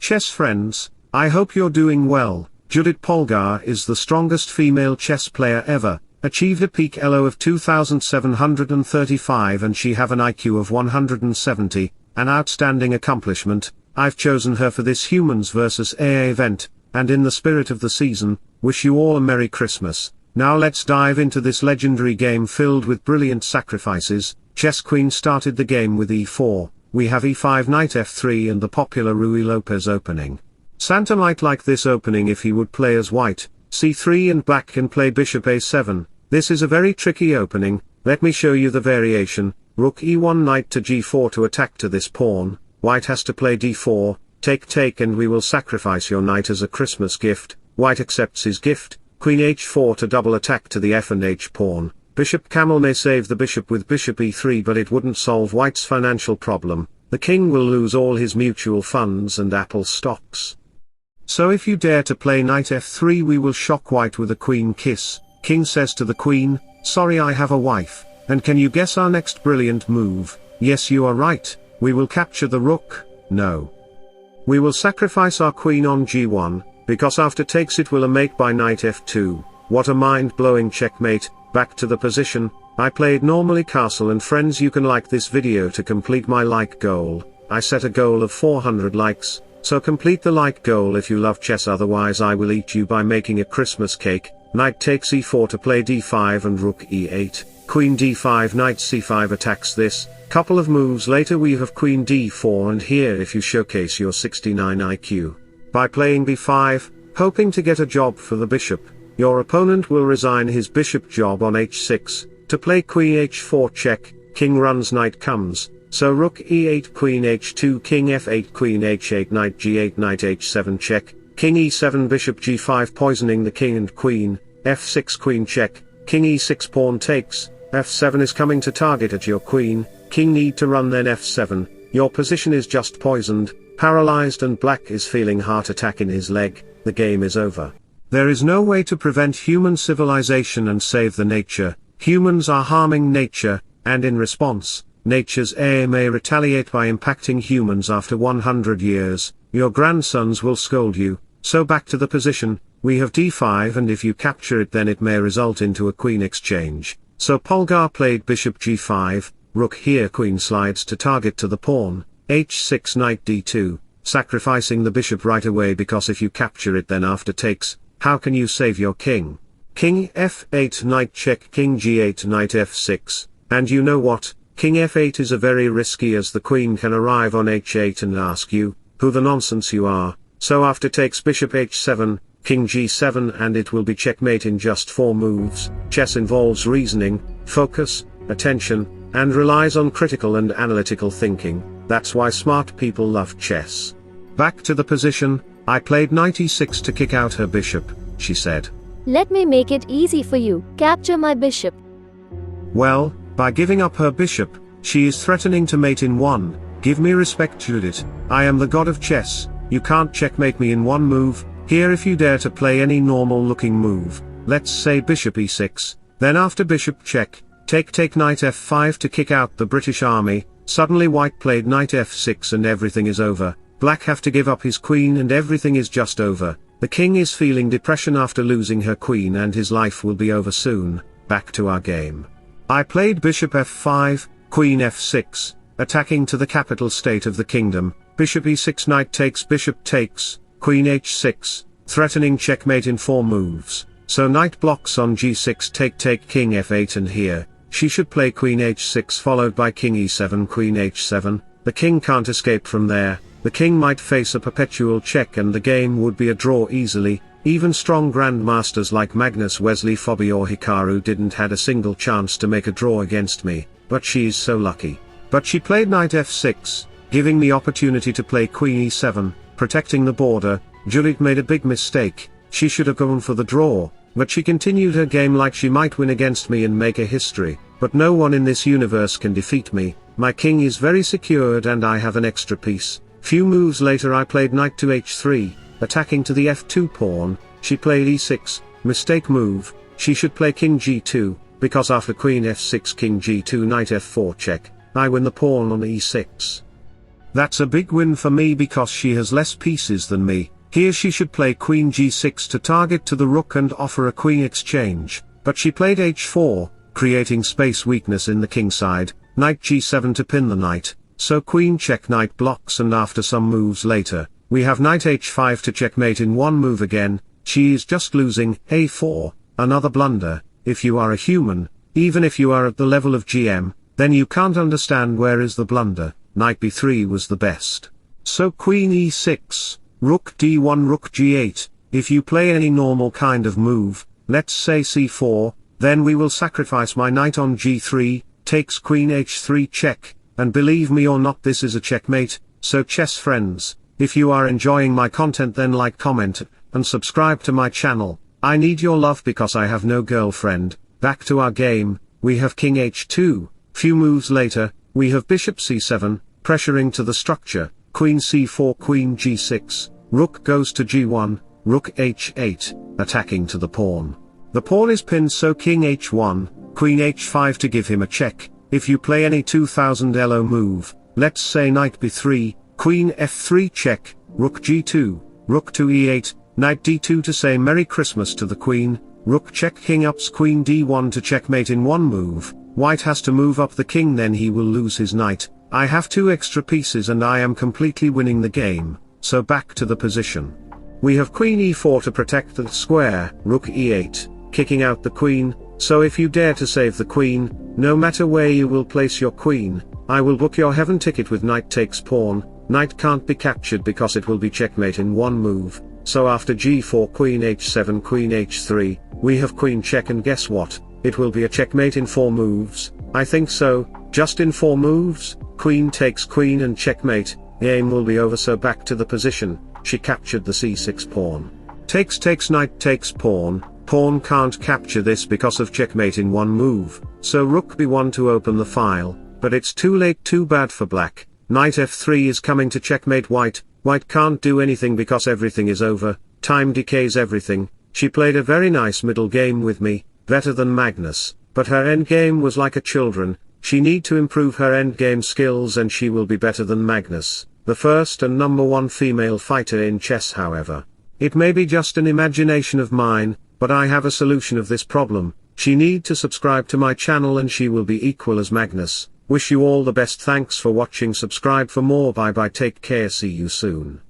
chess friends, I hope you're doing well. Judit Polgar is the strongest female chess player ever, achieved a peak ELO of 2735 and she have an IQ of 170, an outstanding accomplishment. I've chosen her for this Humans vs AI event, and in the spirit of the season, wish you all a Merry Christmas. Now let's dive into this legendary game filled with brilliant sacrifices. Chess Queen started the game with e4, we have e5 knight f3 and the popular Ruy Lopez opening. Santa might like this opening if he would play as white, c3 and black can play bishop a7, this is a very tricky opening, let me show you the variation, rook e1 knight to g4 to attack to this pawn, white has to play d4, take and we will sacrifice your knight as a Christmas gift, white accepts his gift, queen h4 to double attack to the f and h pawn, bishop camel may save the bishop with bishop e3 but it wouldn't solve white's financial problem, the king will lose all his mutual funds and Apple stocks. So if you dare to play knight f3 we will shock white with a queen kiss, king says to the queen, sorry I have a wife, and can you guess our next brilliant move? Yes you are right, we will capture the rook, no. We will sacrifice our queen on g1, because after takes it will a mate by knight f2, what a mind-blowing checkmate, back to the position, I played normally castle and friends you can like this video to complete my like goal, I set a goal of 400 likes, so complete the like goal if you love chess otherwise I will eat you by making a Christmas cake, knight takes e4 to play d5 and rook e8, queen d5 knight c5 attacks this, couple of moves later we have queen d4 and here if you showcase your 69 IQ. By playing b5, hoping to get a job for the bishop, your opponent will resign his bishop job on h6, to play queen h4 check, king runs knight comes, so rook e8 queen h2 king f8 queen h8 knight g8 knight h7 check, king e7 bishop g5 poisoning the king and queen, f6 queen check, king e6 pawn takes, f7 is coming to target at your queen, king need to run then f7, your position is just poisoned, paralyzed and black is feeling heart attack in his leg, the game is over. There is no way to prevent human civilization and save the nature, humans are harming nature, and in response, nature's AI may retaliate by impacting humans after 100 years, your grandsons will scold you, so back to the position, we have d5 and if you capture it then it may result into a queen exchange, so Polgar played bishop g5, rook here queen slides to target to the pawn, h6 knight d2, sacrificing the bishop right away because if you capture it then after takes, how can you save your king? King f8 knight check king g8 knight f6, and you know what, king f8 is a very risky as the queen can arrive on h8 and ask you, who the nonsense you are, so after takes bishop h7, king g7 and it will be checkmate in just 4 moves, chess involves reasoning, focus, attention, and relies on critical and analytical thinking, that's why smart people love chess. Back to the position, I played knight e6 to kick out her bishop, she said. Let me make it easy for you, capture my bishop. Well, by giving up her bishop, she is threatening to mate in 1, give me respect Judit, I am the god of chess, you can't checkmate me in 1 move, here if you dare to play any normal looking move, let's say bishop e6, then after bishop check, take knight f5 to kick out the British army, suddenly white played knight f6 and everything is over, black have to give up his queen and everything is just over, the king is feeling depression after losing her queen and his life will be over soon, back to our game. I played bishop f5, queen f6, attacking to the capital state of the kingdom, bishop e6 knight takes bishop takes, queen h6, threatening checkmate in 4 moves, so knight blocks on g6 take king f8 and here, she should play queen h6 followed by king e7 queen h7, the king can't escape from there, the king might face a perpetual check and the game would be a draw easily, even strong grandmasters like Magnus Wesley Fobby or Hikaru didn't had a single chance to make a draw against me, but she's so lucky. But she played knight f6, giving me opportunity to play queen e7, protecting the border, Judit made a big mistake, she should have gone for the draw, but she continued her game like she might win against me and make a history, but no one in this universe can defeat me, my king is very secured and I have an extra piece. Few moves later I played knight to h3, attacking to the f2 pawn, she played e6, mistake move, she should play king g2, because after queen f6 king g2 knight f4 check, I win the pawn on e6. That's a big win for me because she has less pieces than me. Here she should play queen g6 to target to the rook and offer a queen exchange, but she played h4, creating space weakness in the king side, knight g7 to pin the knight, so queen check knight blocks, and after some moves later, we have knight h5 to checkmate in one move again. She is just losing. a4, another blunder. If you are a human, even if you are at the level of GM, then you can't understand where is the blunder. Knight b3 was the best. So queen e6, rook d1, rook g8, if you play any normal kind of move, let's say c4, then we will sacrifice my knight on g3, takes queen h3 check, and believe me or not, this is a checkmate. So chess friends, if you are enjoying my content, then like, comment, and subscribe to my channel. I need your love because I have no girlfriend. Back to our game, we have king h2, few moves later, we have bishop c7, pressuring to the structure, queen c4, queen g6, rook goes to g1, rook h8, attacking to the pawn. The pawn is pinned, so king h1, queen h5 to give him a check. If you play any 2000 elo move, let's say knight b3, queen f3 check, rook g2, rook to e8, knight d2 to say Merry Christmas to the queen, rook check, king ups, queen d1 to checkmate in one move. White has to move up the king, then he will lose his knight. I have 2 extra pieces and I am completely winning the game, so back to the position. We have queen e4 to protect the square, rook e8, kicking out the queen, so if you dare to save the queen, no matter where you will place your queen, I will book your heaven ticket with knight takes pawn. Knight can't be captured because it will be checkmate in one move, so after g4, queen h7, queen h3, we have queen check, and guess what? It will be a checkmate in 4 moves. I think so, just in 4 moves. Queen takes queen and checkmate, game will be over, so back to the position. She captured the c6 pawn. Takes knight takes pawn, pawn can't capture this because of checkmate in one move, so rook b1 to open the file, but it's too late, too bad for black. Knight f3 is coming to checkmate white. White can't do anything because everything is over, time decays everything. She played a very nice middle game with me, better than Magnus, but her endgame was like a children. She need to improve her endgame skills and she will be better than Magnus, the first and #1 female fighter in chess. However, it may be just an imagination of mine, but I have a solution of this problem. She need to subscribe to my channel and she will be equal as Magnus. Wish you all the best, thanks for watching, subscribe for more, bye bye, take care, see you soon.